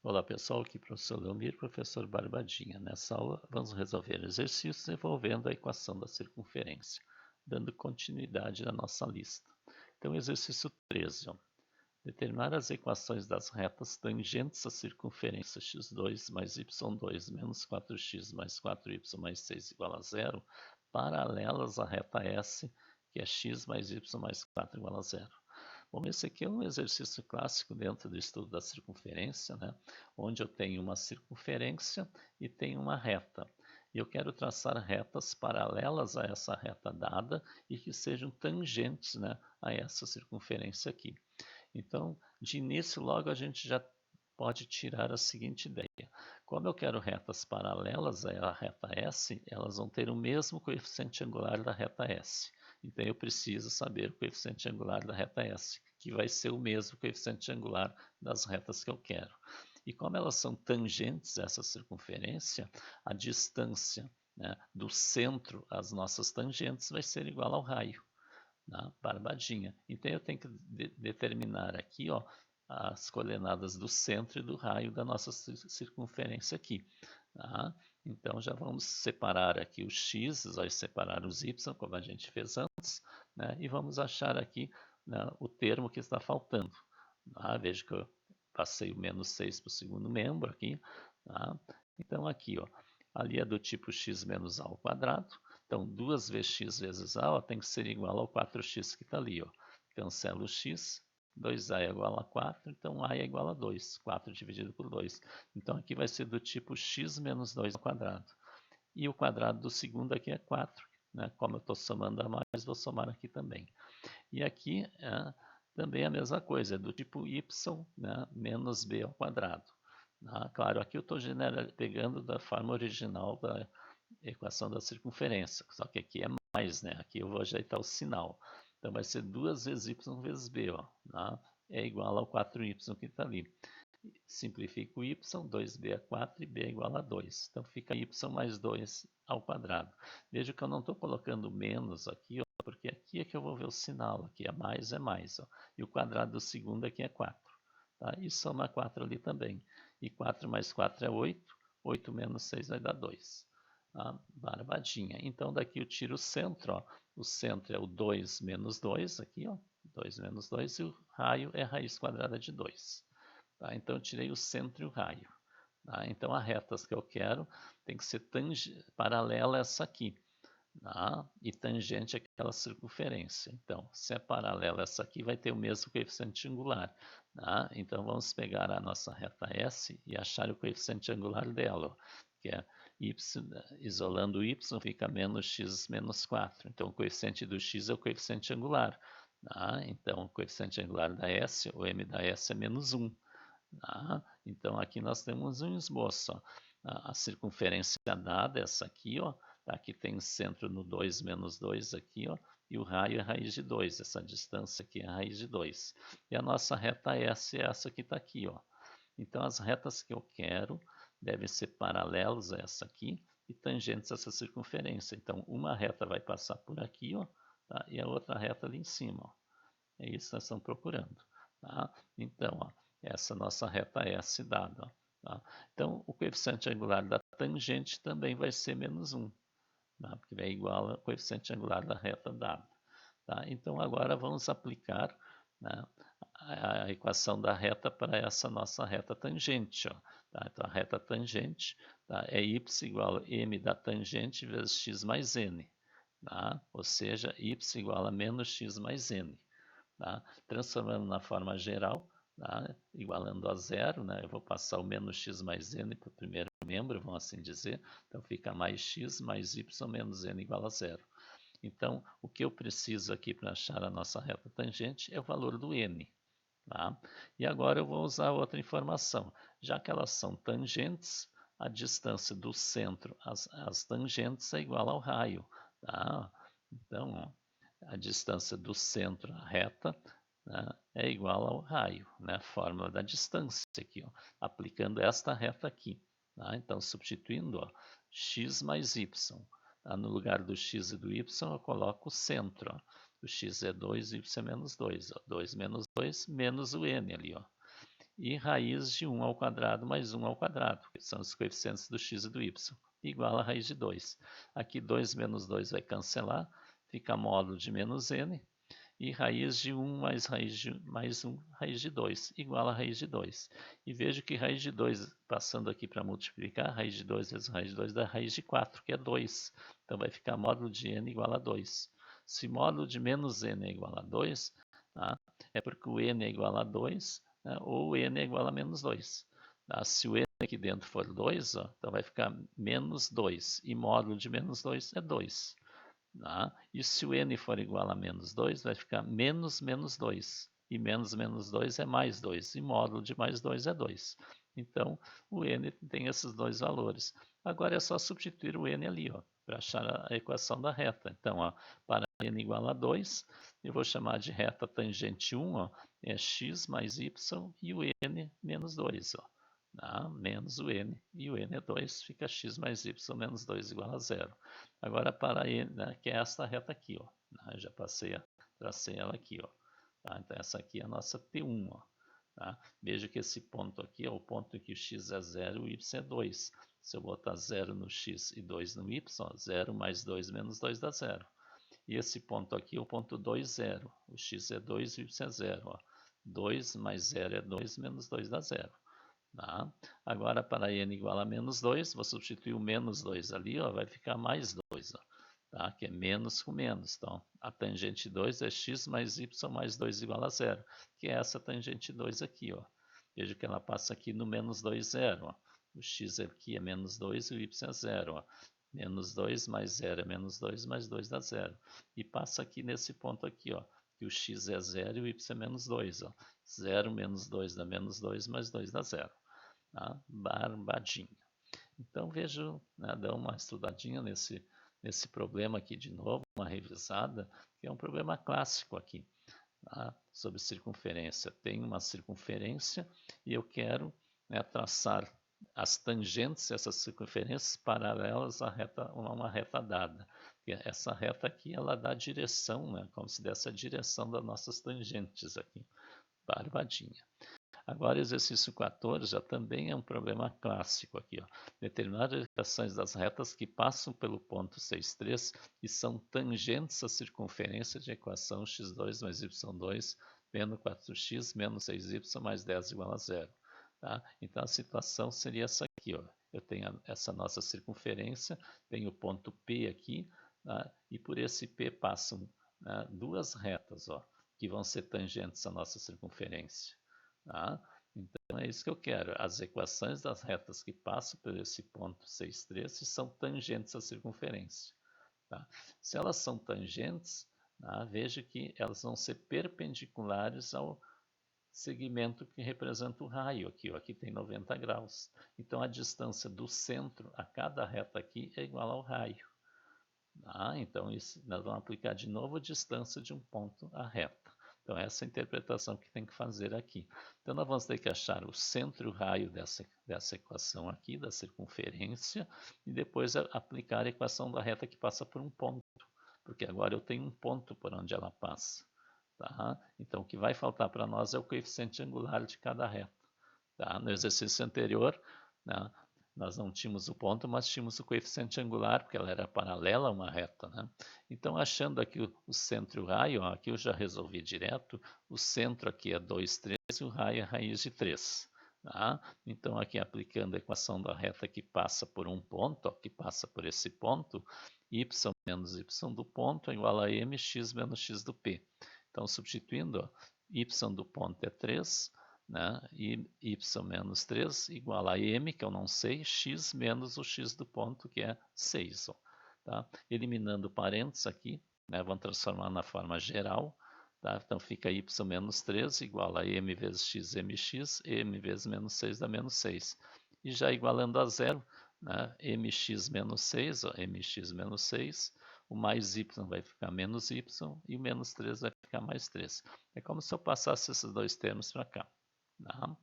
Olá pessoal, aqui é o professor Leomir, professor Barbadinha. Nessa aula vamos resolver exercícios envolvendo a equação da circunferência, dando continuidade à nossa lista. Então, exercício 13. Determinar as equações das retas tangentes à circunferência x2 mais y2 menos 4x mais 4y mais 6 igual a zero, paralelas à reta S, que é x mais y mais 4 igual a zero. Bom, esse aqui é um exercício clássico dentro do estudo da circunferência, né? Onde eu tenho uma circunferência e tenho uma reta. E eu quero traçar retas paralelas a essa reta dada e que sejam tangentes, né, a essa circunferência aqui. Então, de início, logo a gente já pode tirar a seguinte ideia. Como eu quero retas paralelas à reta S, elas vão ter o mesmo coeficiente angular da reta S. Então, eu preciso saber o coeficiente angular da reta S, que vai ser o mesmo coeficiente angular das retas que eu quero. E como elas são tangentes a essa circunferência, a distância, né, do centro às nossas tangentes vai ser igual ao raio, né, barbadinha. Então, eu tenho que determinar aqui, ó, as coordenadas do centro e do raio da nossa circunferência aqui. Tá? Então, já vamos separar aqui os x, vai separar os y, como a gente fez antes, né? E vamos achar aqui, né, o termo que está faltando. Tá? Veja que eu passei o menos 6 para o segundo membro aqui. Tá? Então, aqui, ó, ali é do tipo x menos a ao quadrado. Então, 2 vezes x vezes a, ó, tem que ser igual ao 4x que está ali. Ó. Cancela o x, 2a é igual a 4, então a é igual a 2. 4 dividido por 2. Então, aqui vai ser do tipo x menos 2 ao quadrado. E o quadrado do segundo aqui é 4. Né? Como eu estou somando a mais, vou somar aqui também. E aqui também a mesma coisa, é do tipo y, né, menos b ao quadrado. Claro, aqui eu estou pegando da forma original da equação da circunferência, só que aqui é mais, né? Aqui eu vou ajeitar o sinal. Então vai ser 2 vezes y vezes b, ó, tá? É igual ao 4y que está ali. Simplifico o y, 2b é 4 e b é igual a 2. Então fica y mais 2 ao quadrado. Veja que eu não estou colocando menos aqui, ó, porque aqui é que eu vou ver o sinal. Aqui é mais, ó. E o quadrado do segundo aqui é 4. Tá? E soma 4 ali também. E 4 mais 4 é 8. 8 menos 6 vai dar 2. Barbadinha. Então daqui eu tiro o centro, ó. O centro é o 2 menos 2 aqui, ó. 2 menos 2 e o raio é a raiz quadrada de 2. Tá? Então eu tirei o centro e o raio. Tá? Então a reta que eu quero tem que ser paralela a essa aqui. Tá? E tangente àquela circunferência. Então, se é paralela a essa aqui, vai ter o mesmo coeficiente angular. Tá? Então vamos pegar a nossa reta S e achar o coeficiente angular dela, ó, que é y, isolando o y, fica menos x menos 4. Então o coeficiente do x é o coeficiente angular. Tá? Então o coeficiente angular da S, o m da S é menos 1. Tá? Então aqui nós temos um esboço. Ó. A circunferência dada, essa aqui, ó, aqui tem centro no 2 menos 2 aqui, ó, e o raio é raiz de 2. Essa distância aqui é a raiz de 2. E a nossa reta S é essa que está aqui. Ó. Então as retas que eu quero devem ser paralelas a essa aqui e tangentes a essa circunferência. Então uma reta vai passar por aqui, ó, tá? E a outra reta ali em cima. Ó. É isso que nós estamos procurando. Tá? Então, ó, essa nossa reta S dada. Ó, tá? Então, o coeficiente angular da tangente também vai ser menos 1, tá? Porque é igual ao coeficiente angular da reta dada. Tá? Então, agora vamos aplicar, né, a equação da reta para essa nossa reta tangente. Ó, tá? Então, a reta tangente, tá, é y igual a m da tangente vezes x mais n. Tá? Ou seja, y igual a menos x mais n. Tá? Transformando na forma geral, tá? Igualando a zero, né? Eu vou passar o menos x mais n para o primeiro membro, vamos assim dizer. Então fica mais x mais y menos n igual a zero. Então, o que eu preciso aqui para achar a nossa reta tangente é o valor do n. Tá? E agora eu vou usar outra informação. Já que elas são tangentes, a distância do centro às tangentes é igual ao raio. Tá? Então, ó, a distância do centro à reta, né, é igual ao raio, né, a fórmula da distância aqui, ó, aplicando esta reta aqui. Tá? Então, substituindo, ó, x mais y. Tá? No lugar do x e do y, eu coloco o centro. Ó. O x é 2, y é menos 2. Ó. 2 menos 2, menos o n ali. Ó. e raiz de 1 ao quadrado mais 1 ao quadrado, que são os coeficientes do x e do y, igual a raiz de 2. Aqui 2 menos 2 vai cancelar, fica módulo de menos n, e raiz de 1 mais raiz de 1, raiz de 2, igual a raiz de 2. E vejo que raiz de 2, passando aqui para multiplicar, raiz de 2 vezes raiz de 2 dá raiz de 4, que é 2. Então vai ficar módulo de n igual a 2. Se módulo de menos n é igual a 2, tá? É porque o n é igual a 2, né? Ou o n é igual a menos 2. Tá? Se o n aqui dentro for 2, ó, então vai ficar menos 2. E módulo de menos 2 é 2. Tá? E se o n for igual a menos 2, vai ficar menos menos 2. E menos menos 2 é mais 2. E módulo de mais 2 é 2. Então, o n tem esses dois valores. Agora é só substituir o n ali, para achar a equação da reta. Então, ó, para n igual a 2, eu vou chamar de reta tangente 1, ó, é x mais y e o n menos 2. Ó. Tá? Menos o n, e o n é 2, fica x mais y menos 2 igual a 0. Agora para n, né, que é essa reta aqui, ó. Eu já tracei ela aqui, ó. Tá? Então essa aqui é a nossa P1, ó. Tá? Veja que esse ponto aqui é o ponto em que o x é 0 e o y é 2. Se eu botar 0 no x e 2 no y, ó, 0 mais 2 menos 2 dá 0. E esse ponto aqui é o ponto 2, 0. O x é 2 e o y é 0. Ó. 2 mais 0 é 2, menos 2 dá 0. Tá? Agora, para n igual a menos 2, vou substituir o menos 2 ali, ó, vai ficar mais 2, ó, tá? Que é menos com menos. Então, a tangente 2 é x mais y mais 2 igual a 0, que é essa tangente 2 aqui. Ó. Veja que ela passa aqui no menos 2, 0. Ó. O x aqui é menos 2 e o y é 0. Ó. Menos 2 mais 0 é menos 2, mais 2 dá 0. E passa aqui nesse ponto aqui, ó, que o x é 0 e o y é menos 2. Ó. 0 menos 2 dá menos 2, mais 2 dá 0. Tá? Barbadinho. Então vejo, né, dá uma estudadinha nesse problema aqui de novo, uma revisada, que é um problema clássico aqui, tá? Sobre circunferência. Tem uma circunferência e eu quero, né, traçar as tangentes dessas circunferências paralelas a uma reta dada. E essa reta aqui, ela dá a direção, né, como se desse a direção das nossas tangentes aqui. Barbadinha. Agora, exercício 14 já também é um problema clássico aqui. Ó. Determinar as equações das retas que passam pelo ponto 6,3 e são tangentes à circunferência de equação x2 mais y2 menos 4x menos 6y mais 10 igual a 0. Tá? Então, a situação seria essa aqui. Ó. Eu tenho essa nossa circunferência, tenho o ponto P aqui, tá? E por esse P passam, né, duas retas, ó, que vão ser tangentes à nossa circunferência. Tá? Então é isso que eu quero. As equações das retas que passam por esse ponto 6,3 são tangentes à circunferência. Tá? Se elas são tangentes, tá, veja que elas vão ser perpendiculares ao segmento que representa o raio aqui. Ó, aqui tem 90 graus. Então a distância do centro a cada reta aqui é igual ao raio. Tá? Então isso, nós vamos aplicar de novo a distância de um ponto à reta. Então, essa é a interpretação que tem que fazer aqui. Então, nós vamos ter que achar o centro e o raio dessa equação aqui, da circunferência, e depois aplicar a equação da reta que passa por um ponto, porque agora eu tenho um ponto por onde ela passa. Tá? Então, o que vai faltar para nós é o coeficiente angular de cada reta. Tá? No exercício anterior, né, nós não tínhamos o ponto, mas tínhamos o coeficiente angular, porque ela era paralela a uma reta. Né? Então, achando aqui o centro e o raio, ó, aqui eu já resolvi direto, o centro aqui é 2, 3 e o raio é raiz de 3. Tá? Então, aqui aplicando a equação da reta que passa por um ponto, ó, que passa por esse ponto, y menos y do ponto é igual a mx menos x do p. Então, substituindo, ó, y do ponto é 3, né? E y menos 3 igual a m, que eu não sei, x menos o x do ponto, que é 6. Ó, tá? Eliminando parênteses aqui, né? Vamos transformar na forma geral. Tá? Então fica y menos 3 igual a m vezes x mx, m vezes menos 6 dá menos 6. E já igualando a zero, né? mx menos 6, ó, mx menos 6, o mais y vai ficar menos y e o menos 3 vai ficar mais 3. É como se eu passasse esses dois termos para cá. Tá?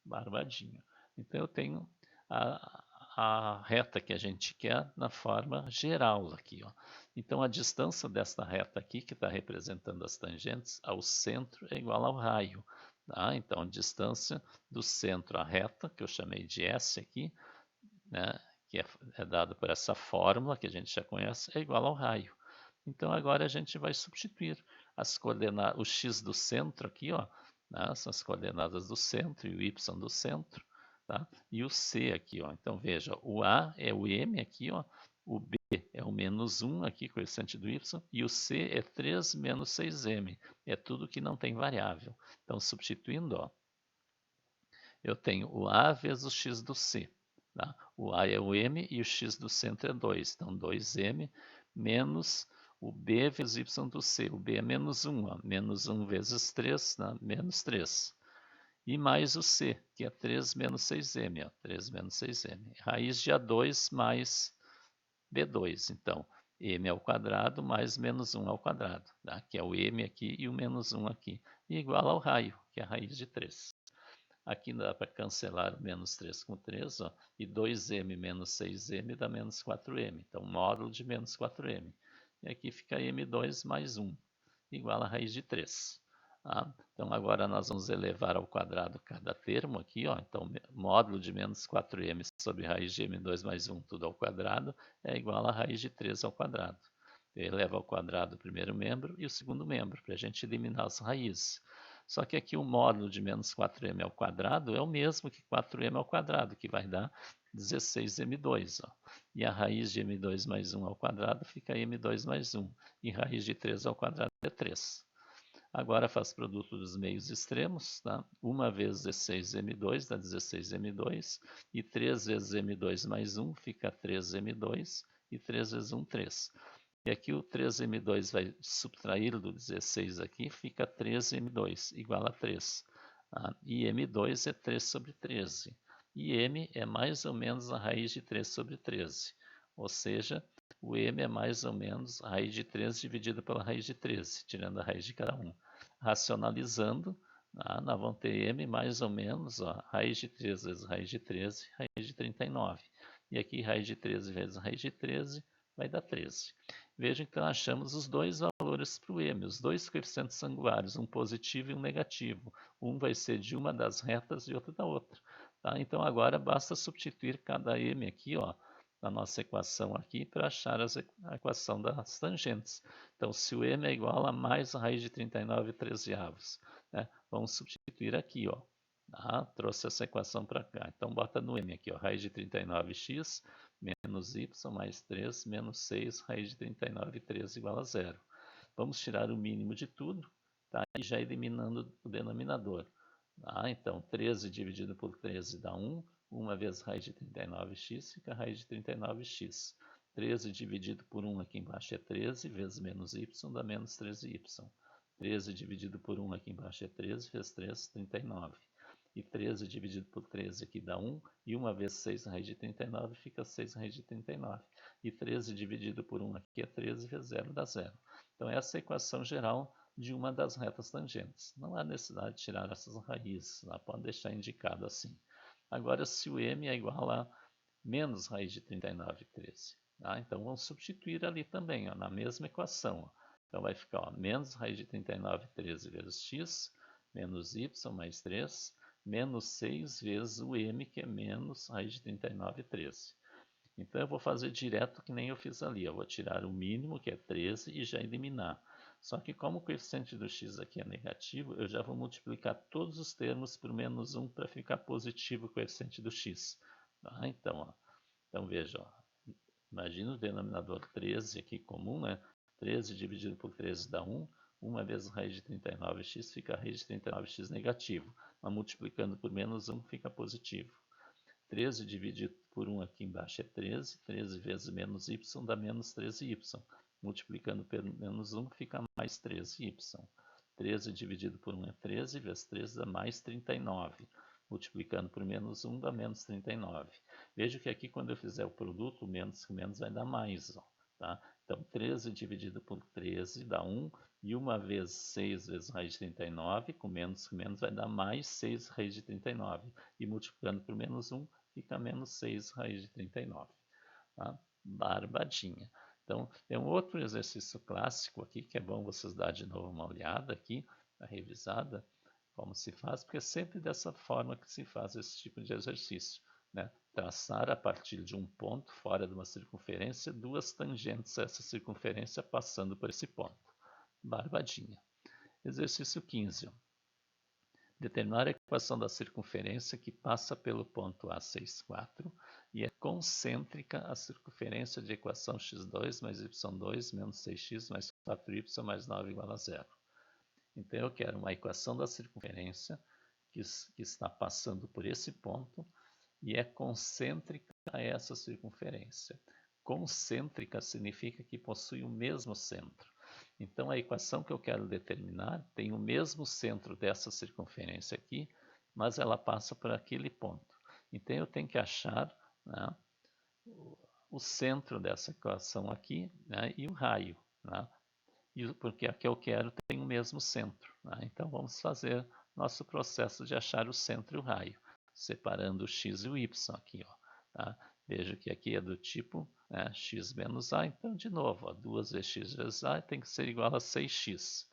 Barbadinho. Então eu tenho a reta que a gente quer na forma geral aqui. Ó. Então a distância desta reta aqui, que está representando as tangentes, ao centro é igual ao raio. Tá? Então, a distância do centro à reta, que eu chamei de S aqui, né, que é dado por essa fórmula que a gente já conhece, é igual ao raio. Então, agora a gente vai substituir as coordenadas, o x do centro aqui, ó, né, são as coordenadas do centro e o y do centro, tá? E o c aqui, ó. Então, veja, o a é o m aqui, ó, o b é o menos 1 aqui, coeficiente do y, e o c é 3 menos 6m. É tudo que não tem variável. Então, substituindo, ó, eu tenho o a vezes o x do c. Tá? O a é o m e o x do centro é 2. Então, 2m menos o b vezes y do c. O b é menos 1. Ó. Menos 1 vezes 3, né? Menos 3. E mais o c, que é 3 menos 6m. Ó. 3 menos 6m. Raiz de A2 mais B2. Então, m ao quadrado mais menos 1 ao quadrado. Tá? Que é o m aqui e o menos 1 aqui. E igual ao raio, que é a raiz de 3. Aqui dá para cancelar o menos 3 com 3, ó, e 2m menos 6m dá menos 4m. Então, módulo de menos 4m. E aqui fica m2 mais 1, igual a raiz de 3. Tá? Então, agora nós vamos elevar ao quadrado cada termo aqui. Ó. Então, módulo de menos 4m sobre raiz de m2 mais 1, tudo ao quadrado, é igual a raiz de 3 ao quadrado. Eu elevo ao quadrado o primeiro membro e o segundo membro, para a gente eliminar as raízes. Só que aqui o módulo de menos 4m ao quadrado é o mesmo que 4m ao quadrado, que vai dar 16m2. Ó. E a raiz de m2 mais 1 ao quadrado fica m2 mais 1. E raiz de 3 ao quadrado é 3. Agora faz produto dos meios extremos. Tá? 1 vezes 16m2 dá 16m2. E 3 vezes m2 mais 1 fica 3m2. E 3 vezes 1, 3. E aqui o 3m2 vai subtrair do 16 aqui, fica 13m2, igual a 3. E m2 é 3 sobre 13. E m é mais ou menos a raiz de 3 sobre 13. Ou seja, o m é mais ou menos a raiz de 13 dividida pela raiz de 13, tirando a raiz de cada um. Racionalizando, nós vamos ter m mais ou menos, ó, raiz de 13 vezes raiz de 13, raiz de 39. E aqui raiz de 13 vezes raiz de 13 vai dar 13. Veja que então achamos os dois valores para o m, os dois coeficientes angulares, um positivo e um negativo. Um vai ser de uma das retas e outro da outra. Tá? Então agora basta substituir cada m aqui, ó, na nossa equação aqui, para achar a equação das tangentes. Então, se o m é igual a mais a raiz de 39/13, né? Vamos substituir aqui, ó. Tá? Trouxe essa equação para cá. Então, bota no m aqui, ó, raiz de 39x menos y mais 3 menos 6, raiz de 39, 13 igual a 0. Vamos tirar o mínimo de tudo, tá? E já eliminando o denominador. Tá? Então, 13 dividido por 13 dá 1. 1 vezes raiz de 39x fica raiz de 39x. 13 dividido por 1 aqui embaixo é 13, vezes menos y dá menos 13y. 13 dividido por 1 aqui embaixo é 13, vezes 3, 39. E 13 dividido por 13 aqui dá 1. E 1 vezes 6 raiz de 39 fica 6 raiz de 39. E 13 dividido por 1 aqui é 13, vezes 0 dá 0. Então, essa é a equação geral de uma das retas tangentes. Não há necessidade de tirar essas raízes, pode deixar indicado assim. Agora, se o m é igual a menos raiz de 39, 13. Tá? Então, vamos substituir ali também, ó, na mesma equação. Ó. Então, vai ficar ó, menos raiz de 39, 13 vezes x, menos y mais 3, menos 6 vezes o m, que é menos raiz de 39, 13. Então, eu vou fazer direto que nem eu fiz ali. Eu vou tirar o mínimo, que é 13, e já eliminar. Só que como o coeficiente do x aqui é negativo, eu já vou multiplicar todos os termos por menos 1 para ficar positivo o coeficiente do x. Tá? Então veja, ó, imagina o denominador 13 aqui comum, né? 13 dividido por 13 dá 1. 1 vezes raiz de 39x fica raiz de 39x negativo. Mas multiplicando por menos 1 fica positivo. 13 dividido por 1 aqui embaixo é 13. 13 vezes menos y dá menos 13y. Multiplicando pelo menos 1 fica mais 13y. 13 dividido por 1 é 13, vezes 13 dá mais 39. Multiplicando por menos 1 dá menos 39. Veja que aqui quando eu fizer o produto, o menos com menos vai dar mais. Ó, tá? Então 13 dividido por 13 dá 1. E 1 vezes 6 vezes raiz de 39, com menos vai dar mais 6 raiz de 39. E multiplicando por menos 1, fica menos 6 raiz de 39. Tá? Barbadinha. Então, é um outro exercício clássico aqui, que é bom vocês dar de novo uma olhada aqui, a revisada, como se faz, porque é sempre dessa forma que se faz esse tipo de exercício, né? Traçar a partir de um ponto fora de uma circunferência, duas tangentes a essa circunferência passando por esse ponto. Barbadinha. Exercício 15. Determinar a equação da circunferência que passa pelo ponto A 6, 4 e é concêntrica à circunferência de equação x2 mais y2 menos 6x mais 4y mais 9 igual a zero. Então eu quero uma equação da circunferência que está passando por esse ponto e é concêntrica a essa circunferência. Concêntrica significa que possui o mesmo centro. Então, a equação que eu quero determinar tem o mesmo centro dessa circunferência aqui, mas ela passa por aquele ponto. Então, eu tenho que achar, né, o centro dessa equação aqui, né, e o raio, né, porque a que eu quero tem o mesmo centro. Né? Então, vamos fazer nosso processo de achar o centro e o raio, separando o x e o y aqui. Ó, tá? Veja que aqui é do tipo, né, x menos a, então, de novo, ó, 2 vezes x vezes a tem que ser igual a 6x.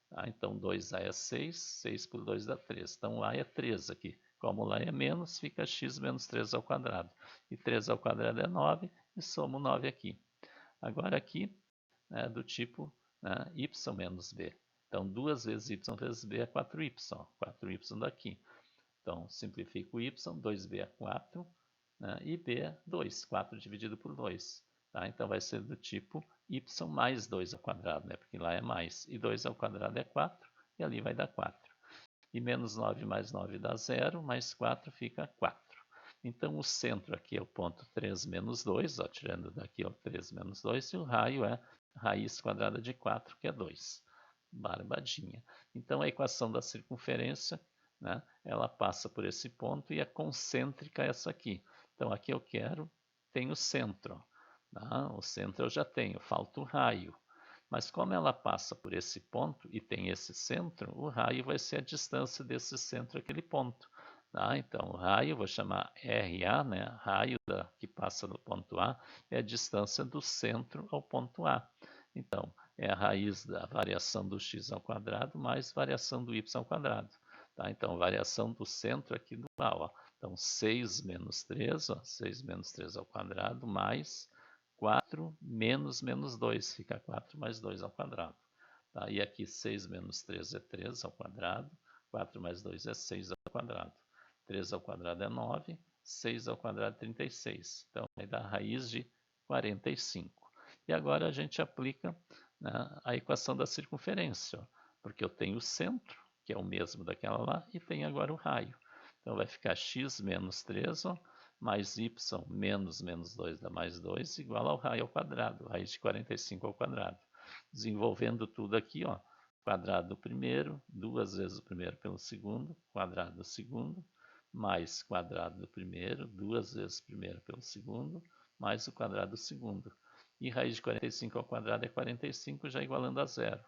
Tá? Então, 2a é 6, 6 por 2 dá 3. Então, a é 3 aqui. Como lá é menos, fica x menos 3 ao quadrado. E 3 ao quadrado é 9, e somo 9 aqui. Agora aqui, é do tipo, né, y menos b. Então, 2 vezes y vezes b é 4y. 4y daqui. Então, simplifico y, 2b é 4, né, e b é 2. 4 dividido por 2. Tá? Então, vai ser do tipo y mais 2 ao quadrado, né, porque lá é mais. E 2 ao quadrado é 4, e ali vai dar 4. E menos 9 mais 9 dá 0, mais 4 fica 4. Então, o centro aqui é o ponto 3 menos 2, ó, tirando daqui o 3 menos 2, e o raio é raiz quadrada de 4, que é 2. Barbadinha. Então, a equação da circunferência, né, ela passa por esse ponto e é concêntrica essa aqui. Então, aqui eu quero, tem o centro. Tá? O centro eu já tenho, falta o raio. Mas como ela passa por esse ponto e tem esse centro, o raio vai ser a distância desse centro àquele ponto. Tá? Então, o raio, vou chamar RA, né? Raio que passa no ponto A, é a distância do centro ao ponto A. Então, é a raiz da variação do x ao quadrado mais variação do y ao quadrado. Tá? Então, variação do centro aqui do A. Ó. Então, 6 menos 3, ó, 6 menos 3 ao quadrado, mais 4 menos 2, fica 4 mais 2 ao quadrado. Tá? E aqui 6 menos 3 é 3 ao quadrado, 4 mais 2 é 6 ao quadrado. 3 ao quadrado é 9, 6 ao quadrado é 36. Então, vai dar a raiz de 45. E agora a gente aplica, né, a equação da circunferência, ó, porque eu tenho o centro, que é o mesmo daquela lá, e tenho agora o raio. Então, vai ficar x menos 3, ó, mais y menos 2 dá mais 2, igual ao raio ao quadrado, raiz de 45 ao quadrado. Desenvolvendo tudo aqui, ó, quadrado do primeiro, 2 vezes o primeiro pelo segundo, quadrado do segundo, mais quadrado do primeiro, 2 vezes o primeiro pelo segundo, mais o quadrado do segundo. E raiz de 45 ao quadrado é 45, já igualando a zero.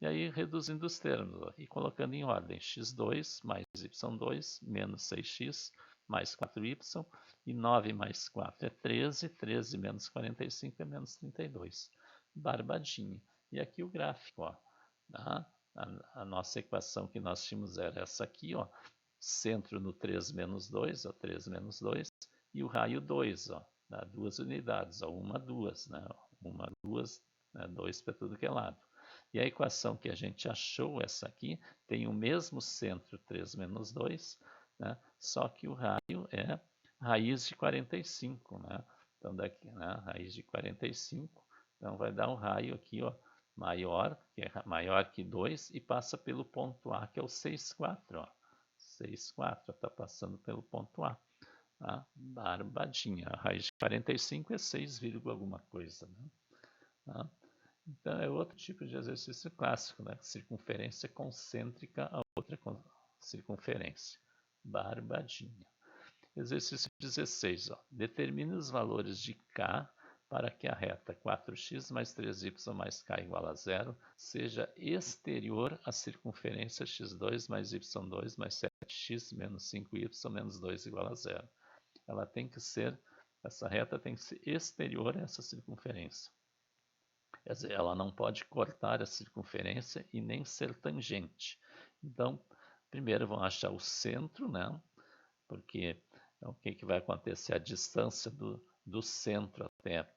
E aí, reduzindo os termos, ó, e colocando em ordem, x2 mais y2 menos 6x mais 4y, e 9 mais 4 é 13, 13 menos 45 é menos 32. Barbadinha. E aqui o gráfico, ó, tá? A nossa equação que nós tínhamos era essa aqui, ó, centro no 3 menos 2, ó, 3 menos 2, e o raio 2, ó, dá 2 unidades, ó, 1, 2, né? 1, 2, né? 2 para tudo que é lado. E a equação que a gente achou, essa aqui, tem o mesmo centro 3 menos 2, né? Só que o raio é raiz de 45, né? Então, daqui, né? Raiz de 45, então vai dar um raio aqui, ó, maior, que é maior que 2, e passa pelo ponto A, que é o 6, 4, ó. 6, 4, está passando pelo ponto A. Tá? Barbadinha. A raiz de 45 é 6, alguma coisa, né? Tá? Então, é outro tipo de exercício clássico, né? Circunferência concêntrica a outra circunferência. Barbadinha. Exercício 16. Ó. Determine os valores de K para que a reta 4x mais 3y mais k igual a zero seja exterior à circunferência x2 mais y2 mais 7x menos 5y menos 2 igual a zero. Ela tem que ser, essa reta tem que ser exterior a essa circunferência. Quer dizer, ela não pode cortar a circunferência e nem ser tangente. Então, Primeiro vão achar o centro, né? Porque então, o que vai acontecer? A distância do centro até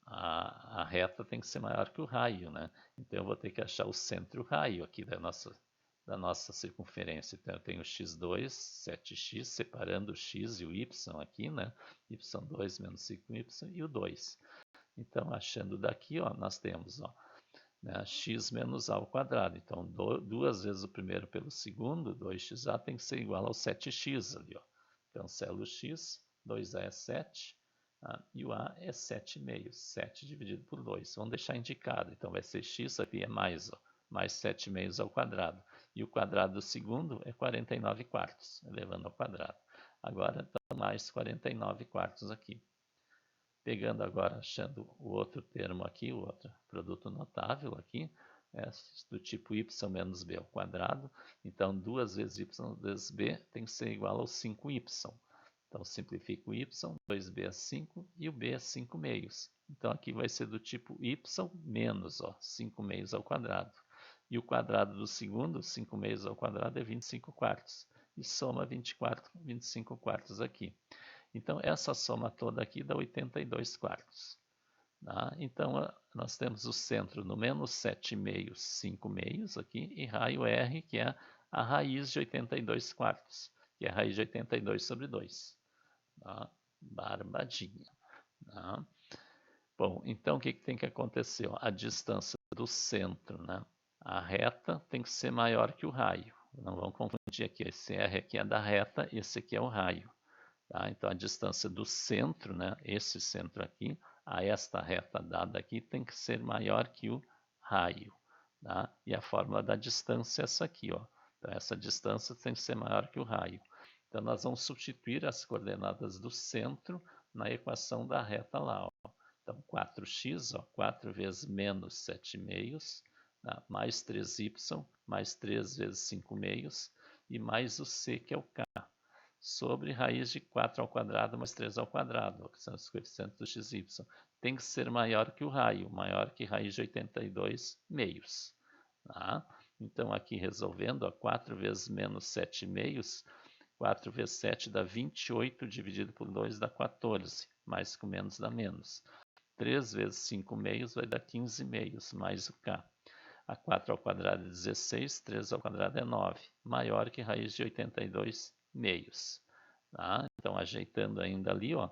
a reta tem que ser maior que o raio, né? Então eu vou ter que achar o centro-raio aqui da nossa circunferência. Então eu tenho x2, 7x, separando o x e o y aqui, né? y2 menos 5y e o 2. Então, achando daqui, ó, nós temos, ó, né, x menos a ao quadrado. Então, duas vezes o primeiro pelo segundo, 2xa tem que ser igual ao 7x ali, ó. Cancelo o x, 2a é 7, e o a é 7,5. 7 dividido por 2. Vamos deixar indicado. Então, vai ser x aqui é mais, ó, mais 7,5 ao quadrado. E o quadrado do segundo é 49 quartos, elevando ao quadrado. Agora, então, mais 49 quartos aqui. Pegando agora, achando o outro termo aqui, o outro produto notável aqui, é do tipo y menos b ao quadrado. Então, 2 vezes y vezes b tem que ser igual ao 5y. Então, simplifico o y, 2b é 5 e o b é 5 meios. Então, aqui vai ser do tipo y menos, ó, 5 meios ao quadrado. E o quadrado do segundo, 5 meios ao quadrado, é 25 quartos. E soma 25 quartos aqui. Então, essa soma toda aqui dá 82 quartos. Tá? Então, nós temos o centro no menos 7 meios, 5 meios aqui, e raio R, que é a raiz de 82 quartos, que é a raiz de 82 sobre 2. Tá? Barbadinha. Tá? Bom, então o que tem que acontecer? A distância do centro, né? A reta tem que ser maior que o raio. Não vamos confundir aqui, esse R aqui é da reta, esse aqui é o raio. Tá? Então, a distância do centro, né, esse centro aqui, a esta reta dada aqui, tem que ser maior que o raio. Tá? E a fórmula da distância é essa aqui. Ó. Então, essa distância tem que ser maior que o raio. Então, nós vamos substituir as coordenadas do centro na equação da reta lá. Ó. Então, 4x, ó, 4 vezes menos 7 meios, tá? Mais 3y, mais 3 vezes 5 meios, e mais o c, que é o k, sobre raiz de 4 ao quadrado mais 3 ao quadrado, que são os coeficientes do xy. Tem que ser maior que o raio, maior que raiz de 82 meios. Tá? Então, aqui resolvendo, ó, 4 vezes menos 7 meios, 4 vezes 7 dá 28, dividido por 2 dá 14, mais com menos dá menos. 3 vezes 5 meios vai dar 15 meios, mais o k. A 4 ao quadrado é 16, 3 ao quadrado é 9, maior que raiz de 82 meios. Tá? Então, ajeitando ainda ali, ó,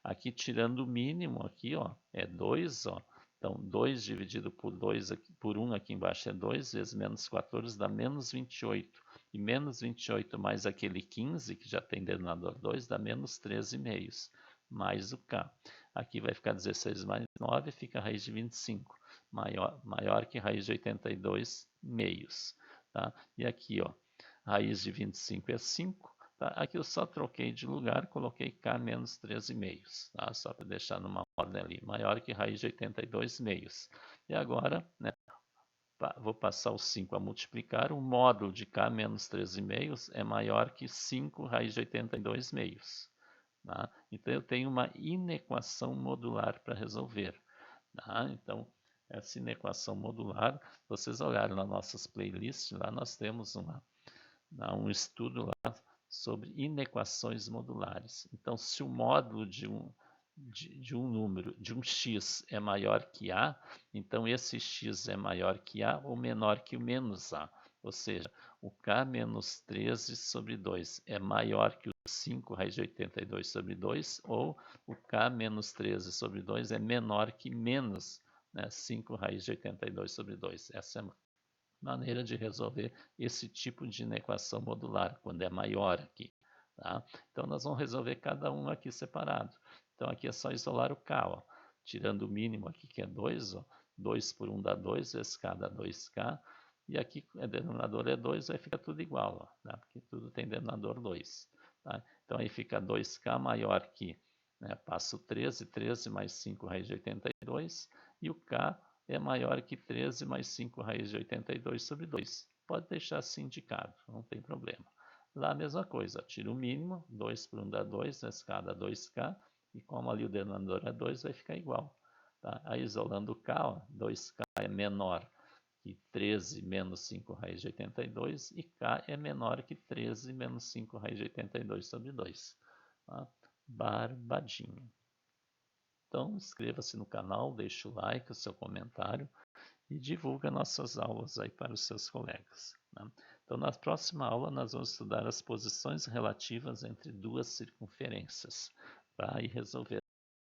aqui tirando o mínimo, aqui, ó, é 2, ó. Então, 2 dividido por 2, aqui, por 1 aqui embaixo é 2, vezes menos 14 dá menos 28. E menos 28 mais aquele 15, que já tem denominador 2, dá menos 13 meios, mais o k. Aqui vai ficar 16 mais 9, fica a raiz de 25. Maior que raiz de 82 meios. Tá? E aqui, ó, raiz de 25 é 5. Tá? Aqui eu só troquei de lugar, coloquei k menos 13 meios. Tá? Só para deixar numa ordem ali. Maior que raiz de 82 meios. E agora, né, vou passar o 5 a multiplicar. O módulo de k menos 13 meios é maior que 5 raiz de 82 meios. Tá? Então, eu tenho uma inequação modular para resolver. Tá? Então, essa inequação modular, vocês olharem nas nossas playlists, lá nós temos um estudo lá sobre inequações modulares. Então, se o módulo de um número, de um x é maior que a, então esse x é maior que a ou menor que o menos a. Ou seja, o k menos 13 sobre 2 é maior que o 5 raiz de 82 sobre 2, ou o k menos 13 sobre 2 é menor que menos, né, 5 raiz de 82 sobre 2. Essa é a maneira de resolver esse tipo de inequação modular, quando é maior aqui. Tá? Então, nós vamos resolver cada um aqui separado. Então, aqui é só isolar o k, ó. Tirando o mínimo aqui, que é 2, ó. 2 por 1 dá 2, vezes k dá 2k. E aqui, o denominador é 2, aí fica tudo igual, ó, tá? Porque tudo tem denominador 2. Tá? Então, aí fica 2k maior que, né, passo 13, 13 mais 5 raiz de 82, e o k é maior que 13 mais 5 raiz de 82 sobre 2. Pode deixar assim indicado, não tem problema. Lá a mesma coisa, tira o mínimo, 2 por 1 dá 2, vezes k dá 2k, e como ali o denominador é 2, vai ficar igual. Tá? Aí isolando o k, ó, 2k é menor que 13 menos 5 raiz de 82 e K é menor que 13 menos 5 raiz de 82 sobre 2. Tá? Barbadinho. Então, inscreva-se no canal, deixe o like, o seu comentário e divulga nossas aulas aí para os seus colegas. Né? Então, na próxima aula, nós vamos estudar as posições relativas entre duas circunferências, tá? E resolver